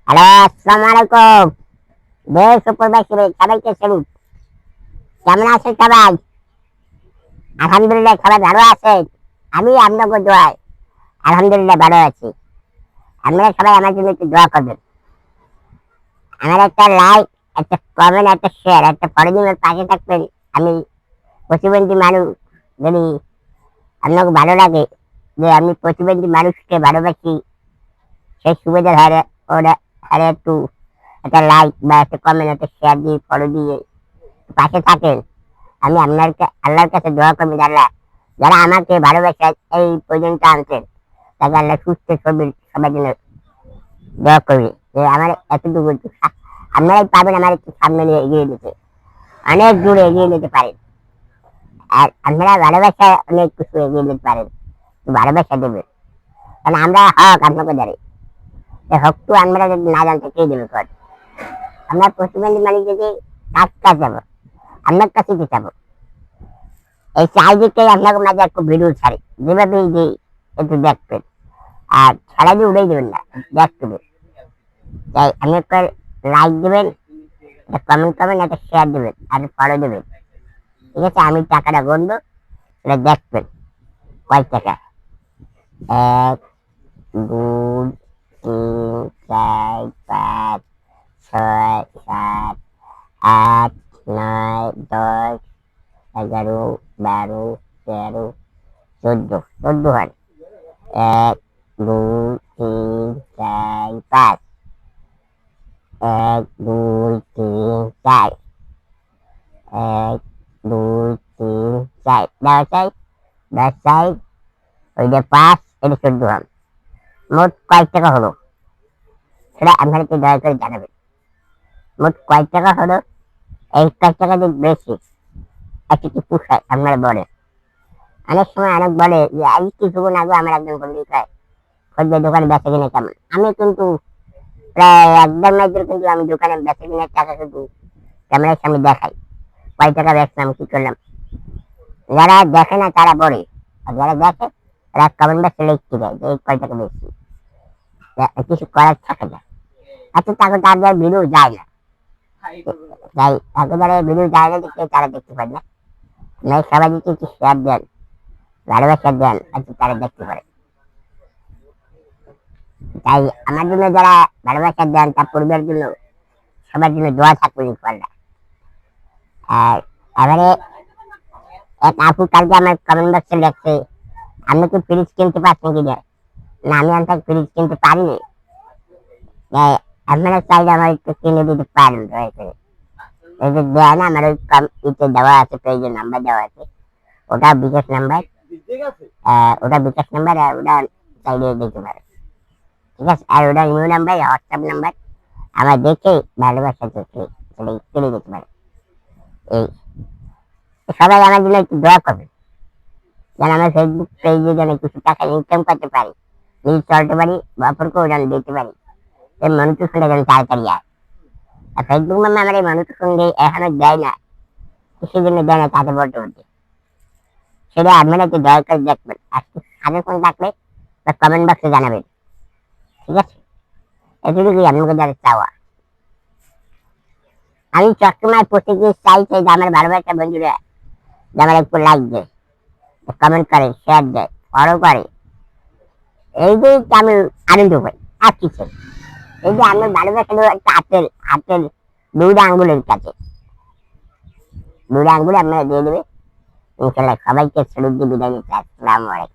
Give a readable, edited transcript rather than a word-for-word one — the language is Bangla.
হ্যালো, আসসালামু আলাইকুম। দেশ ও প্রবাসী সবাইকে স্যালুট। কেমন আছেন সবাই? আলহামদুলিল্লাহ সবাই ভালো আছেন। আমি আপনাকে দোয়ায় আলহামদুলিল্লাহ ভালো আছি। আপনারা সবাই আমার জন্য একটু দোয়া করবেন। আমার একটা লাইক, একটা কমেন্ট, একটা শেয়ার, একটা ফলো দিনের পাশে থাকবেন। আমি প্রতিবন্ধী মানুষ, যদি আপনাকে ভালো লাগে যে আমি প্রতিবন্ধী মানুষকে ভালোবাসি, সেই সুবিধার হারে ওরা হারে একটু একটা লাইক বা একটা কমেন্ট, একটা শেয়ার দিয়ে ফলো দিয়ে পাশে থাকেন। আমি আল্লাহর কাছে দোয়া করবি, আল্লাহ যারা আমাকে ভালোবাসে এই পর্যন্ত আনছেন তাকে আল্লাহ সুস্থ শরীর সবার জন্য দোয়া করবি যে আমার এতটুকু আপনারাই পাবেন আমার একটু সামনে নিয়ে এগিয়ে দিতে, অনেক দূরে এগিয়ে নিতে পারেন। আর আপনারা ভালোবাসা অনেক কিছু এগিয়ে নিতে পারেন, ভালোবাসা দেবেন। কারণ আমরা হক আপনাকে জানি, এই হক তো আমরা যদি না জানতে কে দেবে কর। আমরা প্রতিবন্ধী মালিক যদি কাজ যাবো, আপনার কাছে কি যাবো? এই চারিদিকে আপনাকে মাঝে একটু ভিডিও ছাড়ি, যেভাবে যে একটু দেখবেন আর ছাড়া দিয়ে উড়েই দেবেন না, দেখবেন। তাই আপনি একটা লাইক দেবেন, একটা কমেন্ট করবেন, একটা শেয়ার দেবেন আর ফলো দেবেন। ঠিক আছে? আমি টাকাটা গুনবো, এটা দেখবেন কয় টাকা। এক, দুই, তিন, চার, পাঁচ, ছয়, সাত, আট, নয়, 10, 11, 12, 13, 14 হয়। এক, দুই, তিন, চার, পাঁচ। এক, দুই, তিন, চার। এক, দুই, তিন, চার। দশ চাই, ওই যে 5, এটা 14 হন। মোট কয় টাকা হলো সেটা আপনাদেরকে দয়া করে জানাবেন। মোট কয় টাকা হলো? এই কয় টাকা যে বেশি একটু কি পুষায় আপনারা বলে। অনেক সময় অনেক বলে যে এই কিছুক্ষণ আগে আমার একজন বন্ধু খায় খদ্দের দোকানে বেচা কিনে কেমন। আমি কিন্তু প্রায় একদম নাই ধরে কিন্তু আমি দোকানে বেচা কিনে টাকা কিন্তু ক্যামেরার সামনে দেখাই, কয় টাকা বেচলাম, কি করলাম। যারা দেখে না তারা বলে, আর যারা দেখে তারা কমেন্ট বক্সে লিখতে দেয় যে এই কয় টাকা বেশি, কিছু করার থাকে না। আচ্ছা, তাকে তার যার ভিডিও যায় না, তাই তাকে যারা ভিডিও যায় না দেখতে তারা দেখতে পারে না। নয় সবাই যদি একটু শেয়ার দেন, ভালোবাসা দেন, আচ্ছা তারা দেখতে পারে। তাই আমার জন্য যারা ভালোবাসা দেন তার পরিবারের জন্য সবার জন্য দোয়া থাকবে ইনশাআল্লাহ। আর এবারে এক আপু কালকে আমার কমেন্ট বক্সে লেখছে, আপনি কি ফ্রিজ কিনতে পারছেন কি না? না, আমি অন্তত ফ্রিজ কিনতে পারিনি। তাই আপনারা চাইলে আমার একটু কিনে দিতে পারেন দয়া করে। এই যে দেয় না আমার ওই ইতে দেওয়া আছে, পেজের নাম্বার দেওয়া আছে, ওটা বিকাশ নাম্বার। ওটা বিকাশ নাম্বার, আর ওটা চাইলে দিতে পারে। ঠিক আছে? আর ওটা ইমেল নাম্বার, হোয়াটসঅ্যাপ নাম্বার। আমার দেখে ভালোবাসা দেখে চলে চলে যেতে পারে। এই সবাই আমার জন্য একটু দোয়া করবে, যেন আমার ফেসবুক পেজে যেন কিছু টাকা ইনকাম করতে পারি, নিজে চলতে পারি, বাপরকেও যেন দিতে পারি। এই মানুষের সঙ্গে যেন তাড়াতাড়ি আর ফেসবুক মানে আমার এই মানুষের সঙ্গে এখনো দেয় না, কিসের জন্য দেয় না তাকে বলতে বলতে। সেটা আপনারা একটু দয়া করে দেখবেন, আজকে সাজেশন কোন থাকলে কমেন্ট বক্সে জানাবেন। ঠিক আছে? এটুকুই আপনাকে যারা চাওয়া। আমি সবসময় প্রত্যেকে চাইছে যে আমার ভালোবাসা বন্ধুরা যে আমার একটু লাইক দেয়, কমেন্ট করে, শেয়ার দেয়, ফলো করে। এই যে আমি আনন্দ পাই আর কিছু। এই যে আমার ভালোবাসা একটা হাতের দুইটা আঙ্গুলের কাছে, দুইটা আঙ্গুলে আপনারা দিয়ে দেবে। ইনশাল্লাহ সবাইকে স্যালুট দিয়ে বিদায় নিচ্ছি। আসসালামু আলাইকুম।